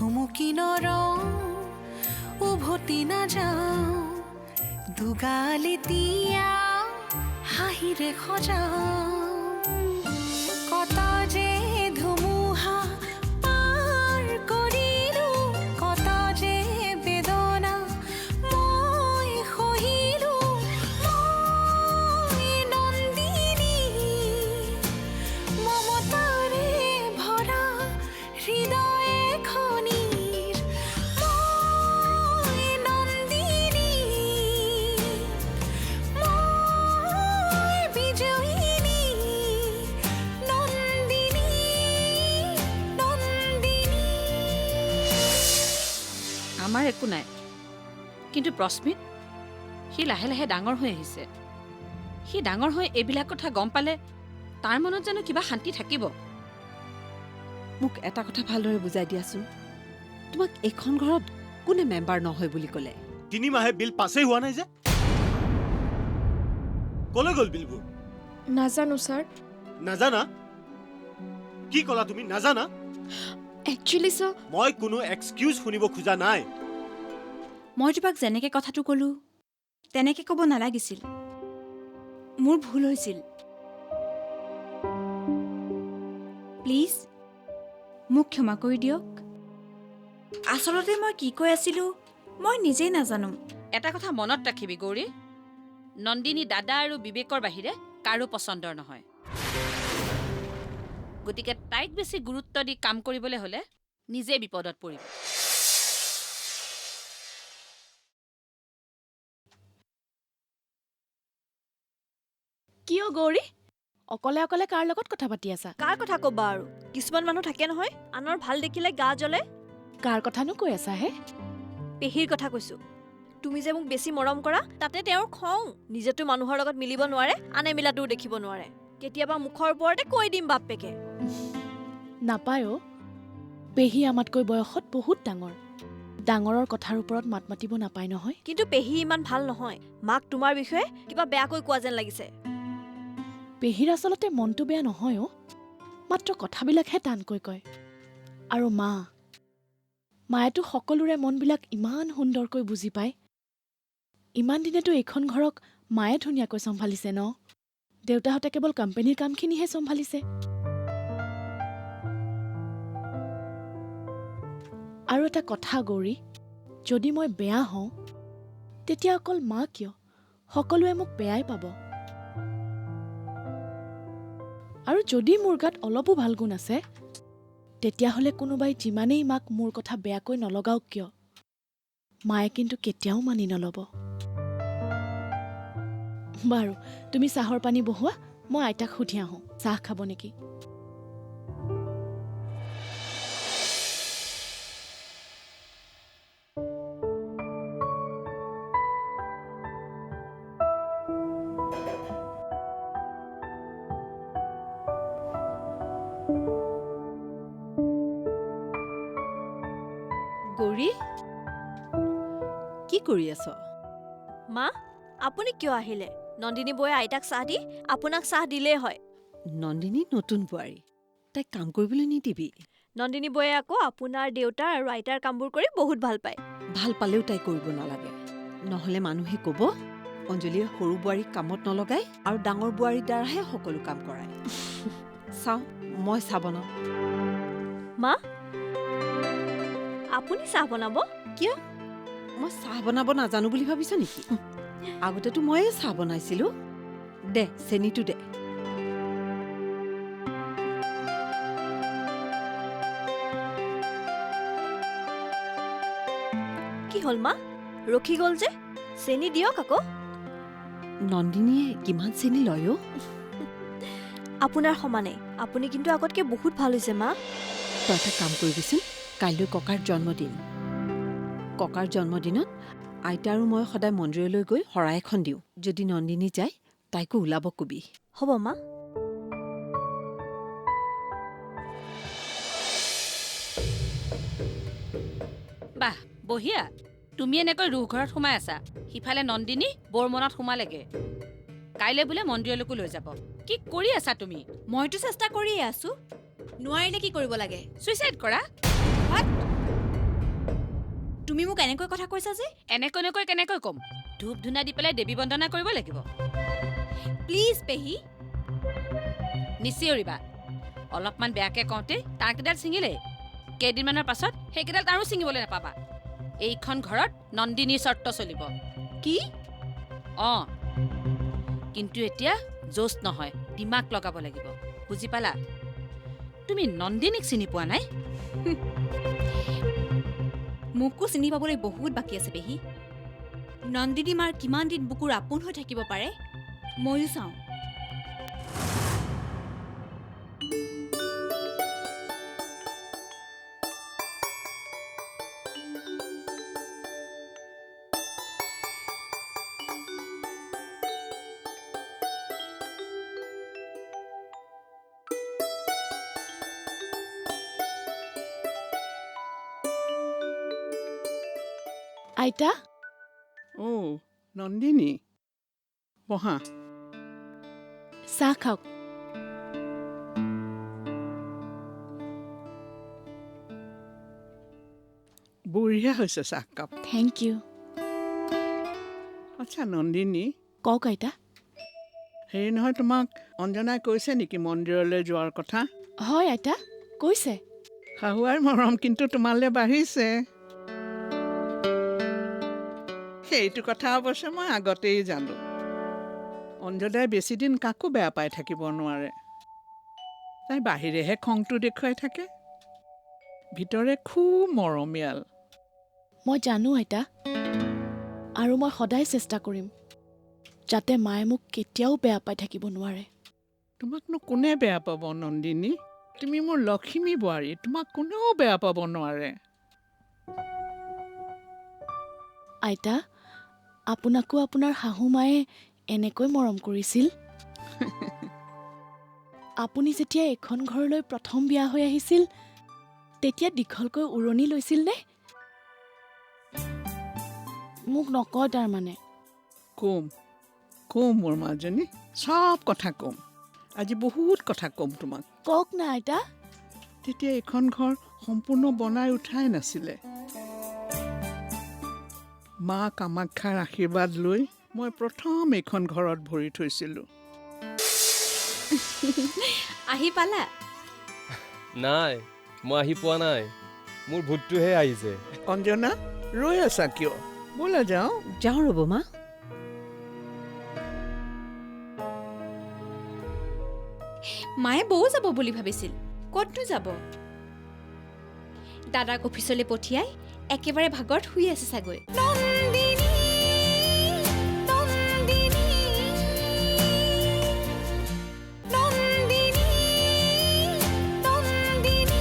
থমকি নৰওঁ উভতি নাযাওঁ দুগালি দিয়া হাঁহিৰে সজাওঁ কত যে ধুমুহা পাৰ কৰিলোঁ কত যে বেদনা মই সহিলোঁ মই নন্দিনী মমতাৰে ভৰা হৃদয় এখনিৰ মই নন্দিনী মই বিজয়িনী নন্দিনী নন্দিনী আমাৰ একো নাই কিন্তু প্ৰস্মিত সি লাহে লাহে ডাঙৰ হৈ আহিছে সি ডাঙৰ হৈ এইবিলাক কথা গম পালে তাৰ মনত জানো কিবা শান্তি থাকিব মোক এটা কথা ভালদৰে বুজাই দিয়াচোন তোমাক এইখন ঘৰত কোনে মেম্বাৰ নহয় বুলি ক'লে 3 মাহে বিল পাছেই হোৱা নাই যে কলৈ গ'ল বিলবোৰ নাজানো ছাৰ নাজানা কি ক'লা তুমি নাজানা একচুৱেলি ছাৰ মই কোনো এক্সকিউজ শুনিব খোজা নাই মই তোমাক যেনেকে কথাটো ক'লো তেনেকে ক'ব নালাগিছিল মোৰ ভুল হৈছিল প্লিজ মোক ক্ষমা কৰি দিয়ক আচলতে মই কি কৈ আছিলোঁ মই নিজেই নাজানো এটা কথা মনত ৰাখিবি গৌৰী নন্দিনী দাদা আৰু বিবেকৰ বাহিৰে কাৰো পচন্দৰ নহয় গতিকে তাইক বেছি গুৰুত্ব দি কাম কৰিবলৈ হ'লে নিজে বিপদত পৰিব কিয় গৌৰী অকলে অকলে কাৰ লগত কথা পাতি আছা কাৰ কথা ক'বা আৰু কিছুমান মানুহ থাকে নহয় আনৰ ভাল দেখিলে গা জ্বলে কাৰ কথানো কৈ আছা হে পেহীৰ কথা কৈছো তুমি যে মোক বেছি মৰম কৰা তাতে তেওঁৰ খং নিজেতো মানুহৰ লগত মিলিব নোৱাৰে আনে মিলাটোও দেখিব নোৱাৰে কেতিয়াবা মুখৰ ওপৰতে কৈ দিম বাপেকে নাপায় অ' পেহী আমাতকৈ বয়সত বহুত ডাঙৰ ডাঙৰৰ কথাৰ ওপৰত মাত মাতিব নাপায় নহয় কিন্তু পেহী ইমান ভাল নহয় মাক তোমাৰ বিষয়ে কিবা বেয়াকৈ কোৱা যেন লাগিছে পেহীৰ আচলতে মনটো বেয়া নহয় অ' মাত্ৰ কথাবিলাকহে টানকৈ কয় আৰু মায়েতো সকলোৰে মনবিলাক ইমান সুন্দৰকৈ বুজি পায় ইমান দিনেতো এইখন ঘৰক মায়ে ধুনীয়াকৈ চম্ভালিছে ন দেউতাহঁতে কেৱল কোম্পানীৰ কামখিনিহে চম্ভালিছে আৰু এটা কথা গৌৰী যদি মই বেয়া হওঁ তেতিয়া অকল মা কিয় সকলোৱে মোক বেয়াই পাব আৰু যদি মোৰ গাত অলপো ভাল গুণ আছে তেতিয়াহ'লে কোনোবাই যিমানেই মাক মোৰ কথা বেয়াকৈ নলগাওক কিয় মায়ে কিন্তু কেতিয়াও মানি নল'ব বাৰু তুমি চাহৰ পানী বহোৱা মই আইতাক সুধি আহোঁ চাহ খাব নেকি গৌৰী কি কৰি আছ মা আপুনি কিয় আহিলে নন্দিনী বৌয়ে আইতাক চাহ দি আপোনাক চাহ দিলেই হয় নন্দিনী নতুন বোৱাৰী তাইক কাম কৰিবলৈ নিদিবি নন্দিনী বৌয়ে আকৌ আপোনাৰ দেউতাৰ আৰু আইতাৰ কামবোৰ কৰি বহুত ভাল পায় ভাল পালেও তাই কৰিব নালাগে নহ'লে মানুহে ক'ব অঞ্জলীয়ে সৰু বোৱাৰীক কামত নলগাই আৰু ডাঙৰ বোৱাৰীৰ দ্বাৰাহে সকলো কাম কৰায় চাওঁ মই চাহ বনাওঁ মা আপুনি চাহ বনাব কিয় মই চাহ বনাব নাজানো বুলি ভাবিছ নেকি আগতেতো ময়ে চাহ বনাইছিলোঁ দে চেনিটো দে কি হ'ল মা ৰখি গ'ল যে চেনি দিয়ক আকৌ নন্দিনীয়ে কিমান চেনি লয় অ' আপোনাৰ সমানে আপুনি কিন্তু আগতকৈ বহুত ভাল হৈছে মা তই এটা কাম কৰিবিচোন কাইলৈ ককাৰ জন্মদিন ককাৰ জন্মদিনত আইতা আৰু মই সদায় মন্দিৰলৈ গৈ শৰাই এখন দিওঁ যদি নন্দিনী যায় তাইকো ওলাব কবি হ'ব মা বাহ বঢ়িয়া তুমি এনেকৈ ৰুহ ঘৰত সোমাই আছা সিফালে নন্দিনী বৰ মনত সোমালেগে কাইলৈ বোলে মন্দিৰলৈকো লৈ যাব কি কৰি আছা তুমি মইতো চেষ্টা কৰিয়ে আছো নোৱাৰিলে কি কৰিব লাগে ছুইচাইড কৰা তুমি মোক এনেকৈ কথা কৈছা যে? এনেকৈ কেনেকৈ ক'ম? ধূপ ধূনা দি পেলাই দেৱী বন্দনা কৰিব লাগিব। প্লিজ পেহী। নিচিঞৰিবা। অলপমান বেয়াকৈ কওঁতে তাঁৰকেইডাল ছিঙিলেই। কেইদিনমানৰ পাছত সেইকেইডাল আৰু ছিঙিবলৈ নাপাবা। এইখন ঘৰত নন্দিনীৰ চৰ্ত চলিব। কি? অঁ, কিন্তু এতিয়া জোচ নহয়, দিমাগ লগাব লাগিব। বুজি পালা? তুমি নন্দিনীক চিনি পোৱা নাই? মোকো চিনি পাবলৈ বহুত বাকী আছে পেহী। নন্দিনী মাৰ কিমান দিন বুকুৰ আপোন হৈ থাকিব পাৰে ময়ো চাওঁ। আইতা, অ' নন্দিনী, বহা। চাহ খাওক। বঢ়িয়া হৈছে চাহকাপ। Thank you. আচ্ছা নন্দিনী, কওক আইতা। হেৰি নহয়, তোমাক অঞ্জনাই কৈছে নেকি মন্দিৰলৈ যোৱাৰ কথা? হয় আইতা, কৈছে। শাহুৱাৰ মৰম কিন্তু তোমালৈ বাঢ়িছে। সেইটো কথা অৱশ্যে মই আগতেই জানো। অঞ্জনাই বেছিদিন কাকো বেয়া পাই থাকিব নোৱাৰে। তাই বাহিৰেহে খংটো দেখুৱাই থাকে, ভিতৰে খুব মৰমীয়াল। মই জানো আইতা, আৰু মই সদায় চেষ্টা কৰিম যাতে মায়ে মোক কেতিয়াও বেয়া পাই থাকিব নোৱাৰে। তোমাকনো কোনে বেয়া পাব নন্দিনী? তুমি মোৰ লক্ষ্মী বোৱাৰী, তোমাক কোনেও বেয়া পাব নোৱাৰে। আইতা, আপোনাকো আপোনাৰ শাহু মায়ে এনেকৈ মৰম কৰিছিল? আপুনি যেতিয়া এইখন ঘৰলৈ প্ৰথম বিয়া হৈ আহিছিল তেতিয়া দীঘলকৈ উৰণি লৈছিল নে? মোক নকয় তাৰমানে। কম মোৰ মাজনী, চব কথা কম। আজি বহুত কথা কম তোমাক। কওক না আইতা। তেতিয়া এইখন ঘৰ সম্পূৰ্ণ বনাই উঠাই নাছিলে। মা কামাখ্যাৰ আশীৰ্বাদ লৈ মই প্ৰথম এইখন ঘৰত ভৰি থৈছিলোঁ। আহি পালা? নাই, মই আহি পোৱা নাই। মোৰ ভূতটোহে আহিছে। অঞ্জনা, ৰৈ আছা কিয়? ব'লা যাওঁ। যাওঁ ৰ'ব মা। মায়ে বৌ যাব বুলি ভাবিছিল, ক'তনো যাব? দাদাক অফিচলৈ পঠিয়াই একেবাৰে ভাগৰত শুই আছে চাগৈ। নন্দিনী নন্দিনী নন্দিনী নন্দিনী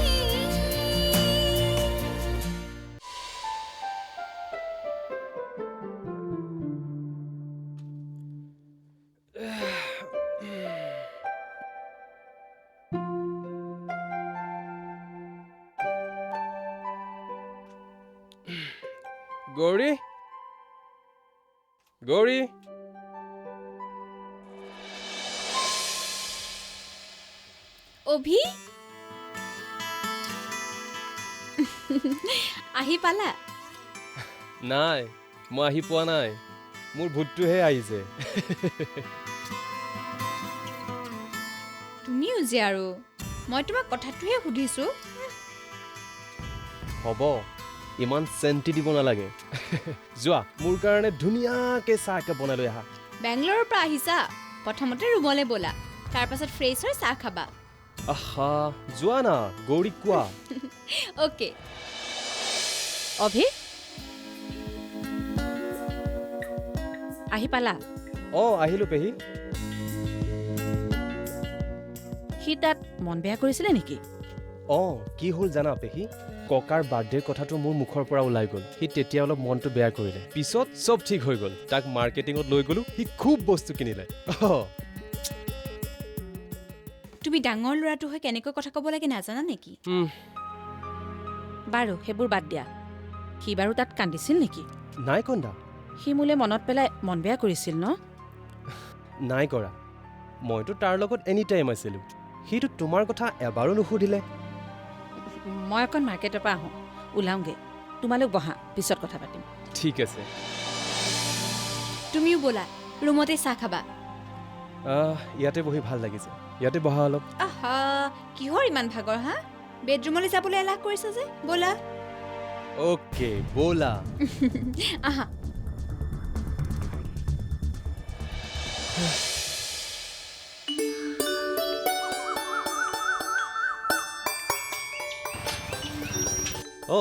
গৌৰী, গৌৰী, অভি আহি পালা? নাই, মই আহি পোৱা নাই। মোৰ ভূতটোহে আহিছে। তুমিও যে আৰু, মই তোমাক কথাটোহে সুধিছো। হ'ব, ইমান চেণ্টি দিব নালাগে। যোৱা, মোৰ কাৰণে ধুনীয়াকৈ চাহ একাপ বনাই লৈ আহা। বেংগলোৰৰ পৰা আহিছা, প্ৰথমতে ৰুমলৈ ব'লা, তাৰপাছত ফ্ৰেছ হৈ চাহ খাবা। আহা, যোৱা না, গৌৰীক কোৱা। অ'কে। অভি, আহি পালা? অঁ, আহিলোঁ পেহী। সি তাত মন বেয়া কৰিছিলে নেকি? অঁ, কি হ'ল জানা পেহী? ককাৰ বাৰ্থডেৰ কথাটো মোৰ মুখৰ পৰা ওলাই গ'ল। সি তেতিয়া অলপ মনটো বেয়া কৰিলে, পিছত চব ঠিক হৈ গ'ল। তাক মাৰ্কেটিঙত লৈ গ'লো, সি খুব বস্তু কিনিলে। তুমি ডাঙৰ ল'ৰাটো হৈ কেনেকৈ কথা ক'ব লাগে নাজানা নেকি? বাৰু সেইবোৰ বাদ দিয়া। সি বাৰু তাত কান্দিছিল নেকি? নাই কন্দা। সি মোলৈ মনত পেলাই মন বেয়া কৰিছিল ন? নাই কৰা, মইতো তাৰ লগত এনি টাইম আছিলোঁ। সিটো তোমাৰ কথা এবাৰো নুসুধিলে। মই অকণ মাৰ্কেটৰ পৰা আহোঁ, ওলাওঁগৈ। তোমালোক বহা, পিছত কথা পাতিম। ঠিক আছে। তুমিও ব'লা, ৰুমতে চাহ খাবা। ইয়াতে বহি ভাল লাগিছে, ইয়াতে বহা অলপ। আহা, কিহৰ ইমান ভাগৰ হা? বেডৰুমলৈ যাবলৈ এলাহ কৰিছা যে, ব'লা। অ'কে, ব'লা। আহা।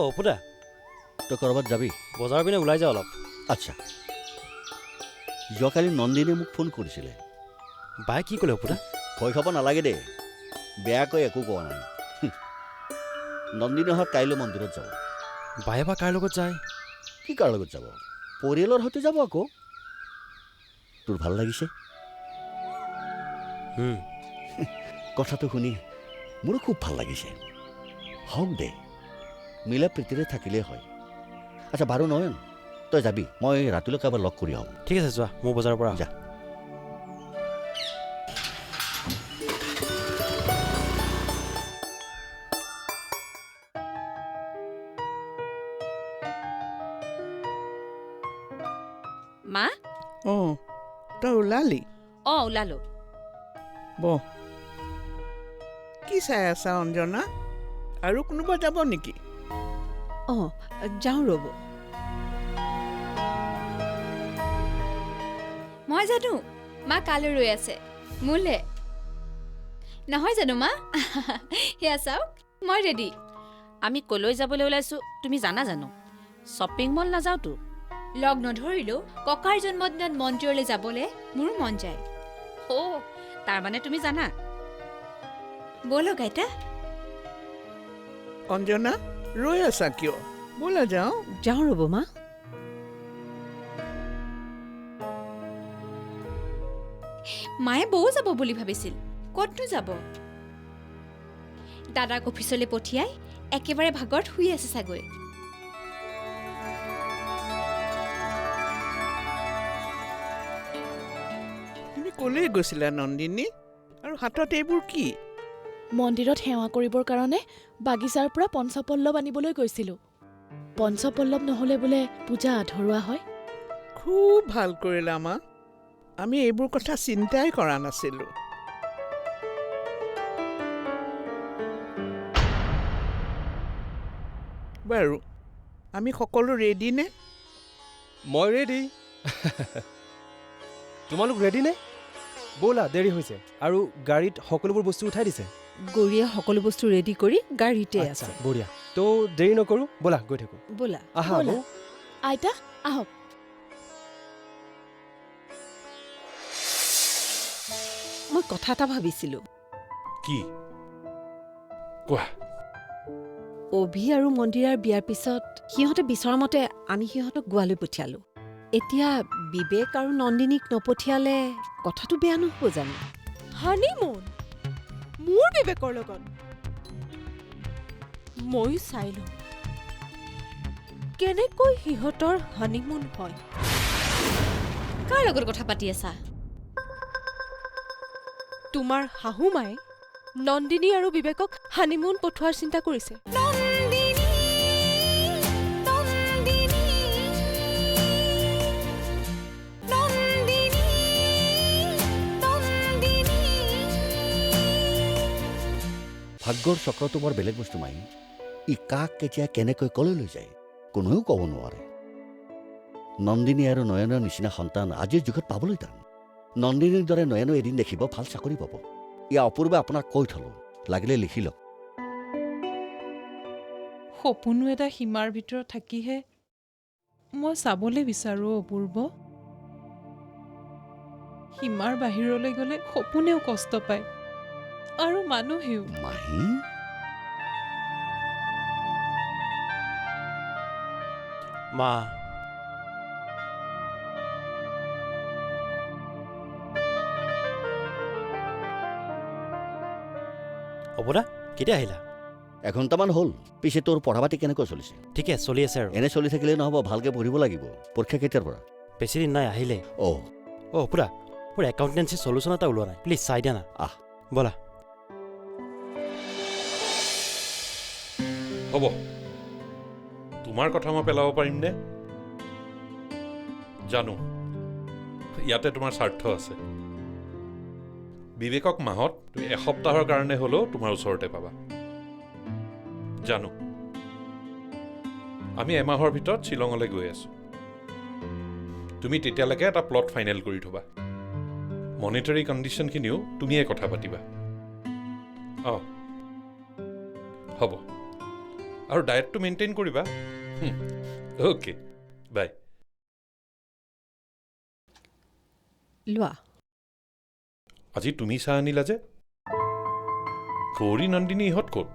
অপুদা, তই ক'ৰবাত যাবি? বজাৰৰ পিনে ওলাই যাওঁ অলপ। আচ্ছা, যোৱাকালি নন্দিনীয়ে মোক ফোন কৰিছিলে। বায়ে কি ক'লে অপুদা? ভয় খাব নালাগে দেই, বেয়াকৈ একো কোৱা নাই। নন্দিনীহঁত কাইলৈ মন্দিৰত যাব। বায়ে বা কাৰ লগত যায়? কি কাৰ লগত যাব? পৰিয়ালৰ সৈতে যাব আকৌ। তোৰ ভাল লাগিছে? কথাটো শুনি মোৰো খুব ভাল লাগিছে। হওক দে, মিলা প্ৰীতিৰে থাকিলেই হয়। আচ্ছা বাৰু নয়ন, তই যাবি, মই ৰাতিলৈ কাৰোবাৰ লগ কৰি আহোঁ। ঠিক আছে, যোৱা, মোৰ বজাৰৰ পৰা যা। মা? অঁ, তই ওলালি? অঁ, ওলালো। বহ। কি চাই আছা অঞ্জনা? আৰু কোনোবা যাব নেকি? অঁ, যাওঁ ৰ'ব। মই জানো, মা কালৈ ৰৈ আছে মোলে। নহয় জানো মা? সেয়া চাওক, মই ৰেডি। আমি কলৈ যাবলৈ ওলাইছো তুমি জানা জানো? Shopping mall নাযাওঁতো। লগ নধৰিলেও ককাৰ জন্মদিনত মন্দিৰলৈ যাবলৈ মোৰ মন যায়। অ', তাৰমানে তুমি জানা? ব'লক আইতা। অঞ্জনা, ৰৈ আছা কিয়? ব'লা যাওঁ। যাওঁ ৰ'ব মা। মায়ে বৌ যাব বুলি ভাবিছিল, ক'তনো যাব? দাদাক অফিচলৈ পঠিয়াই একেবাৰে ভাগৰত শুই আছে চাগৈ। তুমি ক'লৈ গৈছিলা নন্দিনী? আৰু হাতত এইবোৰ কি? মন্দিৰত সেৱা কৰিবৰ কাৰণে বাগিচাৰ পৰা পঞ্চপল্লৱ আনিবলৈ গৈছিলোঁ। পঞ্চপল্লৱ নহ'লে বোলে পূজা আধৰুৱা হয়। খুব ভাল কৰিলা মা, আমি এইবোৰ কথা চিন্তাই কৰা নাছিলোঁ। বাৰু, আমি সকলো ৰেডি নে? মই ৰেডি। তোমালোক ৰেডি নে? ব'লা, দেৰি হৈছে। আৰু গাড়ীত সকলোবোৰ বস্তু উঠাই দিছে? গৌৰীয়ে সকলো বস্তু ৰেডি কৰি গাড়ীতে আচ্ছা, আছে। বঢ়িয়া। তো দেৰি নকৰোঁ, ব'লা গৈ থাকোঁ। ব'লা। আহা ব'লা। বৌ। আইতা, আহক। মই কথা এটা ভাবিছিলোঁ। কি কোৱা? অভি আৰু মন্দিৰাৰ বিয়াৰ পিছত সিহঁতে বিচৰা মতে আমি সিহঁতক গোৱালৈ পঠিয়ালোঁ। এতিয়া বিবেক আৰু নন্দিনীক নপঠিয়ালে কথাটো বেয়া নহ'ব জানো? হানিমুন মোৰ বিবেকৰ লগত ময়ো চাই লওঁ কেনেকৈ সিহঁতৰ হানিমুন হয়। কাৰ লগত কথা পাতি আছা? তোমাৰ শাহুমাই নন্দিনী আৰু বিবেকক হানিমুন পঠোৱাৰ চিন্তা কৰিছে। ভাগ্যৰ চক্ৰটো বৰ বেলেগ বস্তু মাই। ই কাক কেতিয়া কেনেকৈ কলৈ লৈ যায় কোনেও ক'ব নোৱাৰে। নন্দিনী আৰু নয়নৰ নিচিনা সন্তান আজিৰ যুগত পাবলৈ টান। নন্দিনীৰ দৰে নয়নো এদিন দেখিব ভাল চাকৰি পাব। ইয়া অপূৰ্বে আপোনাক কৈ থলো, লাগিলে লিখি লওক। সপোনো এটা সীমাৰ ভিতৰত থাকিহে মই চাবলৈ বিচাৰোঁ অপূৰ্ব। সীমাৰ বাহিৰলৈ গ'লে সপোনেও কষ্ট পায় আৰু মানুহেও। মাহী, মা, অপুদা কেতিয়া আহিলা? এঘণ্টামান হ'ল। পিছে তোৰ পঢ়া পাতি কেনেকৈ চলিছে? ঠিকে চলি আছে আৰু। এনে চলি থাকিলে নহ'ব, ভালকৈ পঢ়িব লাগিব। পৰীক্ষা কেতিয়াৰ পৰা? বেছি দিন নাই, আহিলে। অ' অপুদা, মোৰ একাউণ্টেঞ্চি চলিউশ্যন এটা ওলোৱা নাই, প্লিজ চাই দিয়া না। আহ। ব'লা। হ'ব, তোমাৰ কথা মই পেলাব পাৰিমনে? জানো ইয়াতে তোমাৰ স্বাৰ্থ আছে। বিবেকক মাহত তুমি এসপ্তাহৰ কাৰণে হ'লেও তোমাৰ ওচৰতে পাবা। জানো আমি এমাহৰ ভিতৰত শ্বিলঙলৈ গৈ আছো। তুমি তেতিয়ালৈকে এটা প্লট ফাইনেল কৰি থবা। মনিটাৰী কণ্ডিশ্যনখিনিও তুমিয়ে কথা পাতিবা। অঁ হ'ব, আৰু ডায়েটটো মেইনটেইন কৰিবা। অ'কে, বাই। লোৱা। আজি তুমি চাহ আনিলা যে? গৌৰী নন্দিনী ইহঁত ক'ত?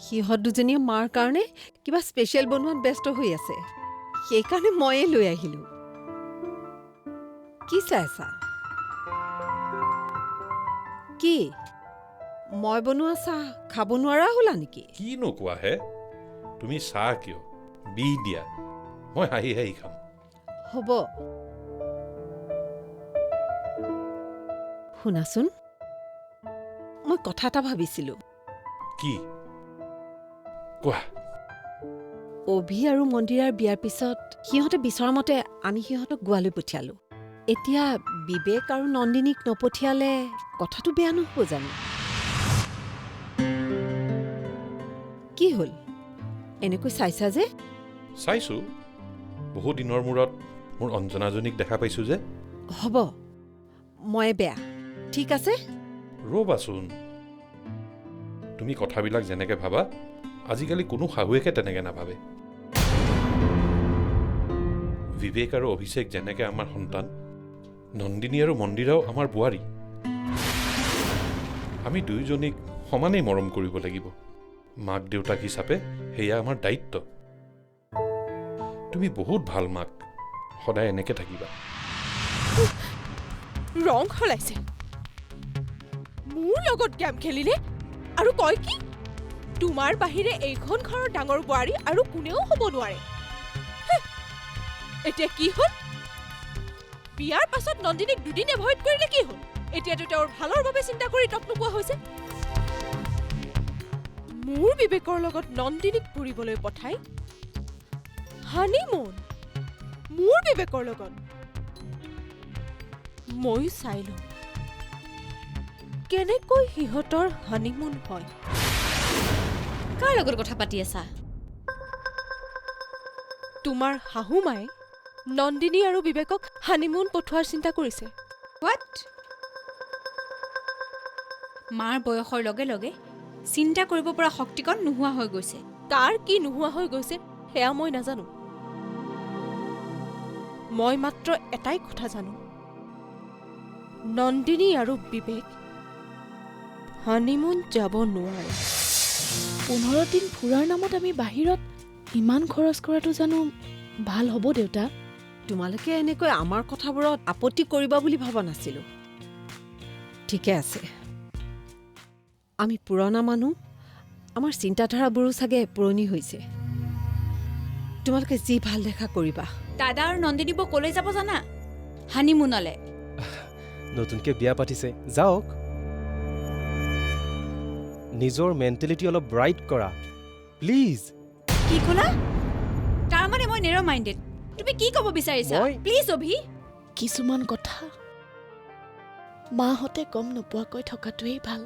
সিহঁত দুজনীয়ে মাৰ কাৰণে কিবা স্পেচিয়েল বনোৱাত ব্যস্ত হৈ আছে, সেইকাৰণে ময়ে লৈ আহিলোঁ। কি চাইছা? কি মই বনোৱা চাহ খাব নোৱাৰা হ'লা নেকি? কিনো কোৱা হে? তুমি চাহ কিয় বি দিয়া, মই হাঁহি হাঁহি খাম। হ'ব। শুনাচোন, মই কথা এটা ভাবিছিলোঁ। কি কোৱা? অভি আৰু মন্দিৰাৰ বিয়াৰ পিছত সিহঁতে বিচৰা মতে আমি সিহঁতক গোৱালৈ পঠিয়ালোঁ। এতিয়া বিবেক আৰু নন্দিনীক নপঠিয়ালে কথাটো বেয়া নহ'ব জানো? কি হ'ল এনেকৈ চাইছা যে? চাইছো, বহু দিনৰ মূৰত মোৰ অঞ্জনাজনীক দেখা পাইছো যে। হ'ব, মই বেয়া। ঠিক আছে, ৰ'বাচোন, তুমি কথাবিলাক যেনেকে ভাবা আজিকালি কোনো শাহুৱেকে তেনেকে নাভাবে। বিবেক আৰু অভিষেক যেনেকে আমাৰ সন্তান, নন্দিনী আৰু মন্দিৰাও আমাৰ বোৱাৰী। আমি দুয়োজনীক সমানেই মৰম কৰিব লাগিব। মাক দেউতাক হিচাপে সেয়া আমাৰ দায়িত্ব। তুমি বহুত ভাল মাক, সদায় এনেকে থাকিবা। ৰং সলাইছে, মোৰ লগত গেম খেলিলে আৰু কয় কি তোমাৰ বাহিৰে এইখন ঘৰৰ ডাঙৰ বোৱাৰী আৰু কোনেও হ'ব নোৱাৰে। এতিয়া কি হ'ল? বিয়াৰ পাছত নন্দিনীক দুদিন এভইড কৰিলে কি হ'ল? এতিয়াতো তেওঁৰ ভালৰ বাবে চিন্তা কৰি তপ নোপোৱা হৈছে। মোৰ বিবেকৰ লগত নন্দিনীক ফুৰিবলৈ পঠাই হানিমুন মোৰ বিবেকৰ লগত। ময়ো চাই লওঁ কেনেকৈ সিহঁতৰ হানিমুন হয়। কাৰ লগত কথা পাতি আছা? তোমাৰ শাহু মায়ে নন্দিনী আৰু বিবেকক হানিমুন পঠোৱাৰ চিন্তা কৰিছে। হোৱাট? মাৰ বয়সৰ লগে লগে চিন্তা কৰিব পৰা শক্তিকণ নোহোৱা হৈ গৈছে। কাৰ কি নোহোৱা হৈ গৈছে সেয়া মই নাজানো। মই মাত্ৰ এটাই কথা জানো, নন্দিনী আৰু বিবেক হানিমুন যাব নোৱাৰে। 15 দিন ফুৰাৰ নামত আমি বাহিৰত ইমান খৰচ কৰাটো জানো ভাল হ'ব দেউতা? তোমালোকে এনেকৈ আমাৰ কথাবোৰত আপত্তি কৰিবা বুলি ভবা নাছিলোঁ। ঠিকে আছে, আমি পুৰণা মানুহ, আমাৰ চিন্তাধাৰাবোৰো চাগে পুৰণি হৈছে। তোমালোকে যি ভাল দেখা কৰিবা। দাদা আৰু নন্দিনী বৌ ক'লৈ যাব জানা? হানিমুনলে। নতুনকৈ বিয়া পাতিছে, যাওক। নিজৰ মেণ্টেলিটি অলপ ব্ৰাইট কৰা প্লিজ। কি ক'লা? তাৰমানে মই নেৰ' মাইণ্ডেড। তুমি কি ক'ব বিচাৰিছা? প্লিজ অভি। কিছুমান কথা মাহঁতে গম নোপোৱাকৈ থকাটোৱেই ভাল।